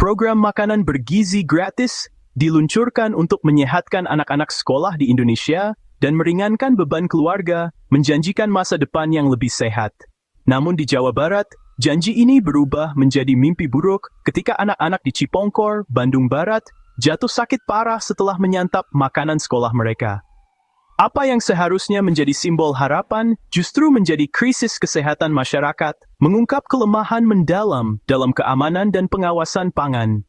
program makanan bergizi gratis diluncurkan untuk menyehatkan anak-anak sekolah di Indonesia dan meringankan beban keluarga, menjanjikan masa depan yang lebih sehat. Namun di Jawa Barat, janji ini berubah menjadi mimpi buruk ketika anak-anak di Cipongkor, Bandung Barat, jatuh sakit parah setelah menyantap makanan sekolah mereka. Apa yang seharusnya menjadi simbol harapan justru menjadi krisis kesehatan masyarakat, mengungkap kelemahan mendalam dalam keamanan dan pengawasan pangan.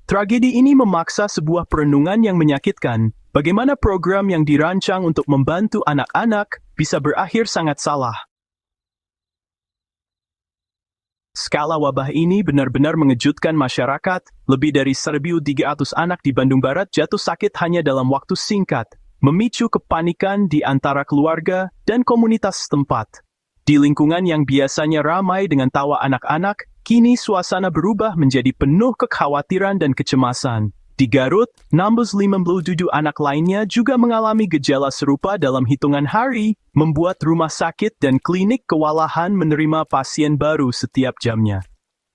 Tragedi ini memaksa sebuah perenungan yang menyakitkan, bagaimana program yang dirancang untuk membantu anak-anak bisa berakhir sangat salah. Skala wabah ini benar-benar mengejutkan masyarakat, lebih dari 1.300 anak di Bandung Barat jatuh sakit hanya dalam waktu singkat, memicu kepanikan di antara keluarga dan komunitas setempat. Di lingkungan yang biasanya ramai dengan tawa anak-anak, kini suasana berubah menjadi penuh kekhawatiran dan kecemasan. Di Garut, 57 anak lainnya juga mengalami gejala serupa dalam hitungan hari, membuat rumah sakit dan klinik kewalahan menerima pasien baru setiap jamnya.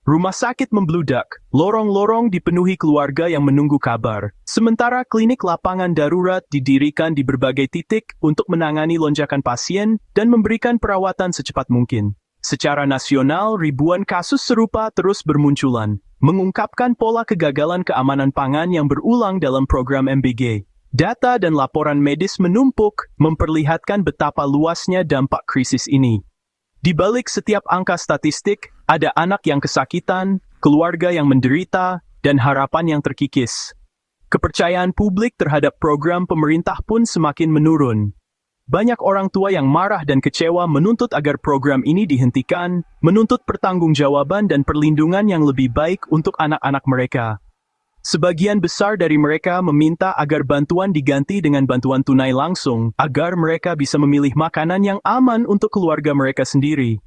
Rumah sakit membludak, lorong-lorong dipenuhi keluarga yang menunggu kabar, sementara klinik lapangan darurat didirikan di berbagai titik untuk menangani lonjakan pasien dan memberikan perawatan secepat mungkin. Secara nasional, ribuan kasus serupa terus bermunculan, mengungkapkan pola kegagalan keamanan pangan yang berulang dalam program MBG. Data dan laporan medis menumpuk, memperlihatkan betapa luasnya dampak krisis ini. Di balik setiap angka statistik, ada anak yang kesakitan, keluarga yang menderita, dan harapan yang terkikis. Kepercayaan publik terhadap program pemerintah pun semakin menurun. Banyak orang tua yang marah dan kecewa menuntut agar program ini dihentikan, menuntut pertanggungjawaban dan perlindungan yang lebih baik untuk anak-anak mereka. Sebagian besar dari mereka meminta agar bantuan diganti dengan bantuan tunai langsung, agar mereka bisa memilih makanan yang aman untuk keluarga mereka sendiri.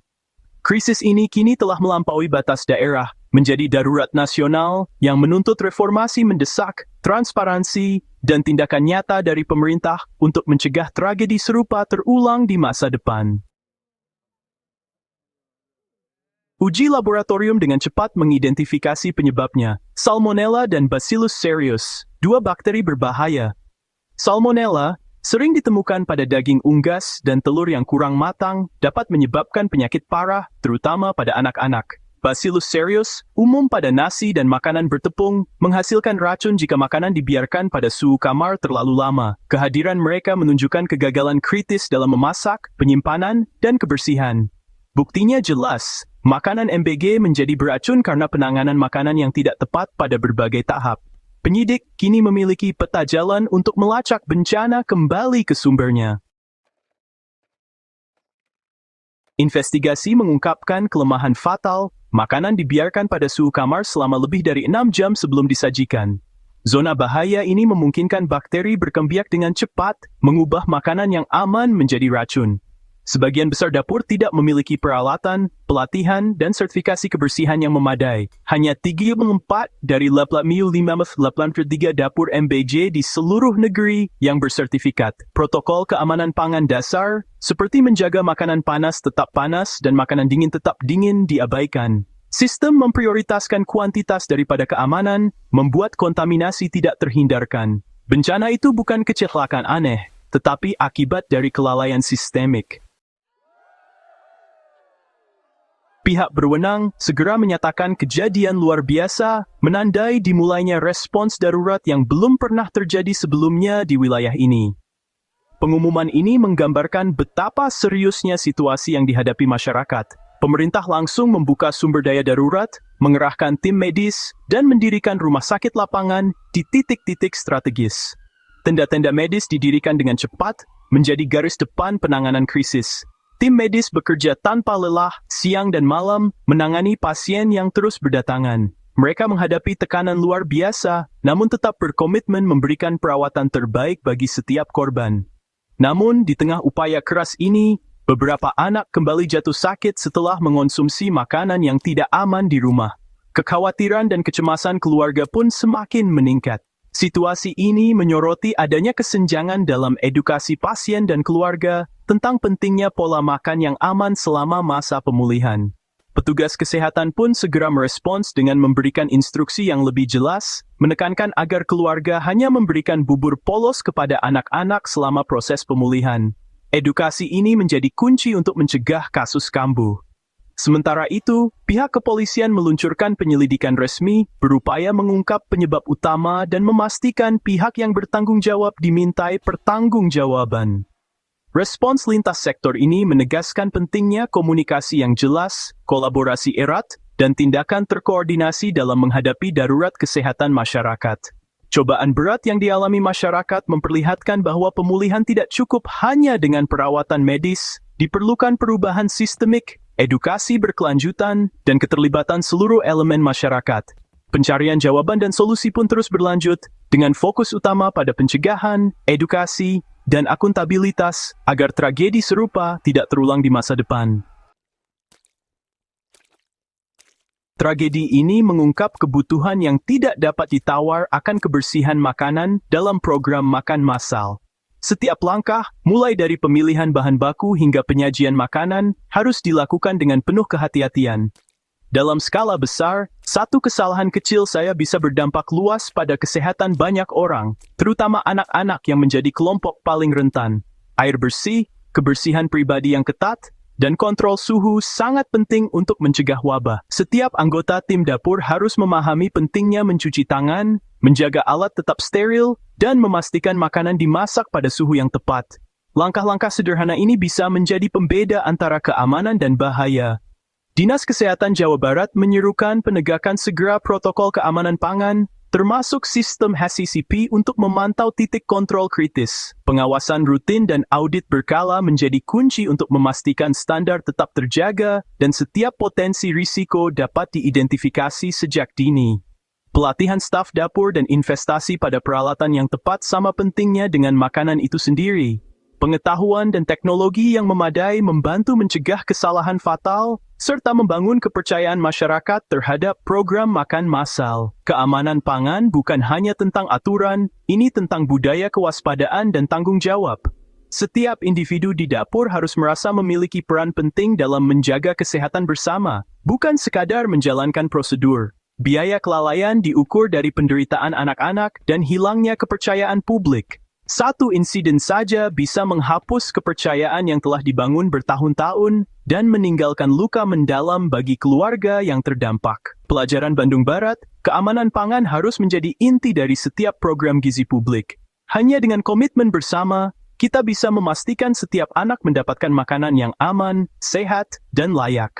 Krisis ini kini telah melampaui batas daerah, menjadi darurat nasional yang menuntut reformasi mendesak, transparansi, dan tindakan nyata dari pemerintah untuk mencegah tragedi serupa terulang di masa depan. Uji laboratorium dengan cepat mengidentifikasi penyebabnya, Salmonella dan Bacillus cereus, dua bakteri berbahaya. Salmonella, sering ditemukan pada daging unggas dan telur yang kurang matang, dapat menyebabkan penyakit parah, terutama pada anak-anak. Bacillus cereus, umum pada nasi dan makanan bertepung, menghasilkan racun jika makanan dibiarkan pada suhu kamar terlalu lama. Kehadiran mereka menunjukkan kegagalan kritis dalam memasak, penyimpanan, dan kebersihan. Buktinya jelas, makanan MBG menjadi beracun karena penanganan makanan yang tidak tepat pada berbagai tahap. Penyidik kini memiliki peta jalan untuk melacak bencana kembali ke sumbernya. Investigasi mengungkapkan kelemahan fatal, makanan dibiarkan pada suhu kamar selama lebih dari 6 jam sebelum disajikan. Zona bahaya ini memungkinkan bakteri berkembang dengan cepat, mengubah makanan yang aman menjadi racun. Sebagian besar dapur tidak memiliki peralatan, pelatihan, dan sertifikasi kebersihan yang memadai. Hanya 34 dari 85 dapur MBG di seluruh negeri yang bersertifikat. Protokol keamanan pangan dasar, seperti menjaga makanan panas tetap panas dan makanan dingin tetap dingin diabaikan. Sistem memprioritaskan kuantitas daripada keamanan, membuat kontaminasi tidak terhindarkan. Bencana itu bukan kecelakaan aneh, tetapi akibat dari kelalaian sistemik. Pihak berwenang segera menyatakan kejadian luar biasa, menandai dimulainya respons darurat yang belum pernah terjadi sebelumnya di wilayah ini. Pengumuman ini menggambarkan betapa seriusnya situasi yang dihadapi masyarakat. Pemerintah langsung membuka sumber daya darurat, mengerahkan tim medis, dan mendirikan rumah sakit lapangan di titik-titik strategis. Tenda-tenda medis didirikan dengan cepat, menjadi garis depan penanganan krisis. Tim medis bekerja tanpa lelah, siang dan malam, menangani pasien yang terus berdatangan. Mereka menghadapi tekanan luar biasa, namun tetap berkomitmen memberikan perawatan terbaik bagi setiap korban. Namun, di tengah upaya keras ini, beberapa anak kembali jatuh sakit setelah mengonsumsi makanan yang tidak aman di rumah. Kekhawatiran dan kecemasan keluarga pun semakin meningkat. Situasi ini menyoroti adanya kesenjangan dalam edukasi pasien dan keluarga tentang pentingnya pola makan yang aman selama masa pemulihan. Petugas kesehatan pun segera merespons dengan memberikan instruksi yang lebih jelas, menekankan agar keluarga hanya memberikan bubur polos kepada anak-anak selama proses pemulihan. Edukasi ini menjadi kunci untuk mencegah kasus kambuh. Sementara itu, pihak kepolisian meluncurkan penyelidikan resmi, berupaya mengungkap penyebab utama dan memastikan pihak yang bertanggung jawab dimintai pertanggungjawaban. Respons lintas sektor ini menegaskan pentingnya komunikasi yang jelas, kolaborasi erat, dan tindakan terkoordinasi dalam menghadapi darurat kesehatan masyarakat. Cobaan berat yang dialami masyarakat memperlihatkan bahwa pemulihan tidak cukup hanya dengan perawatan medis, diperlukan perubahan sistemik, edukasi berkelanjutan, dan keterlibatan seluruh elemen masyarakat. Pencarian jawaban dan solusi pun terus berlanjut, dengan fokus utama pada pencegahan, edukasi, dan akuntabilitas agar tragedi serupa tidak terulang di masa depan. Tragedi ini mengungkap kebutuhan yang tidak dapat ditawar akan kebersihan makanan dalam program makan massal. Setiap langkah, mulai dari pemilihan bahan baku hingga penyajian makanan, harus dilakukan dengan penuh kehati-hatian. Dalam skala besar, satu kesalahan kecil saya bisa berdampak luas pada kesehatan banyak orang, terutama anak-anak yang menjadi kelompok paling rentan. Air bersih, kebersihan pribadi yang ketat, dan kontrol suhu sangat penting untuk mencegah wabah. Setiap anggota tim dapur harus memahami pentingnya mencuci tangan, menjaga alat tetap steril, dan memastikan makanan dimasak pada suhu yang tepat. Langkah-langkah sederhana ini bisa menjadi pembeda antara keamanan dan bahaya. Dinas Kesehatan Jawa Barat menyerukan penegakan segera protokol keamanan pangan, termasuk sistem HACCP untuk memantau titik kontrol kritis. Pengawasan rutin dan audit berkala menjadi kunci untuk memastikan standar tetap terjaga dan setiap potensi risiko dapat diidentifikasi sejak dini. Pelatihan staf dapur dan investasi pada peralatan yang tepat sama pentingnya dengan makanan itu sendiri. Pengetahuan dan teknologi yang memadai membantu mencegah kesalahan fatal, serta membangun kepercayaan masyarakat terhadap program makan massal. Keamanan pangan bukan hanya tentang aturan, ini tentang budaya kewaspadaan dan tanggung jawab. Setiap individu di dapur harus merasa memiliki peran penting dalam menjaga kesehatan bersama, bukan sekadar menjalankan prosedur. Biaya kelalaian diukur dari penderitaan anak-anak dan hilangnya kepercayaan publik. Satu insiden saja bisa menghapus kepercayaan yang telah dibangun bertahun-tahun dan meninggalkan luka mendalam bagi keluarga yang terdampak. Pelajaran Bandung Barat, keamanan pangan harus menjadi inti dari setiap program gizi publik. Hanya dengan komitmen bersama, kita bisa memastikan setiap anak mendapatkan makanan yang aman, sehat, dan layak.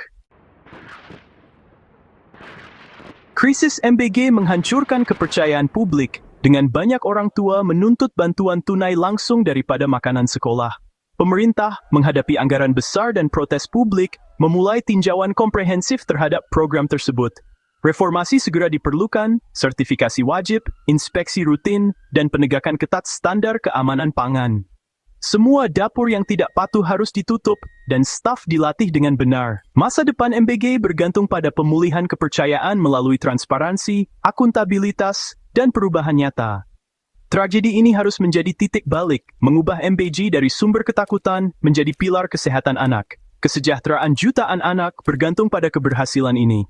Krisis MBG menghancurkan kepercayaan publik, dengan banyak orang tua menuntut bantuan tunai langsung daripada makanan sekolah. Pemerintah, menghadapi anggaran besar dan protes publik, memulai tinjauan komprehensif terhadap program tersebut. Reformasi segera diperlukan, sertifikasi wajib, inspeksi rutin, dan penegakan ketat standar keamanan pangan. Semua dapur yang tidak patuh harus ditutup, dan staf dilatih dengan benar. Masa depan MBG bergantung pada pemulihan kepercayaan melalui transparansi, akuntabilitas, dan perubahan nyata. Tragedi ini harus menjadi titik balik, mengubah MBG dari sumber ketakutan menjadi pilar kesehatan anak. Kesejahteraan jutaan anak bergantung pada keberhasilan ini.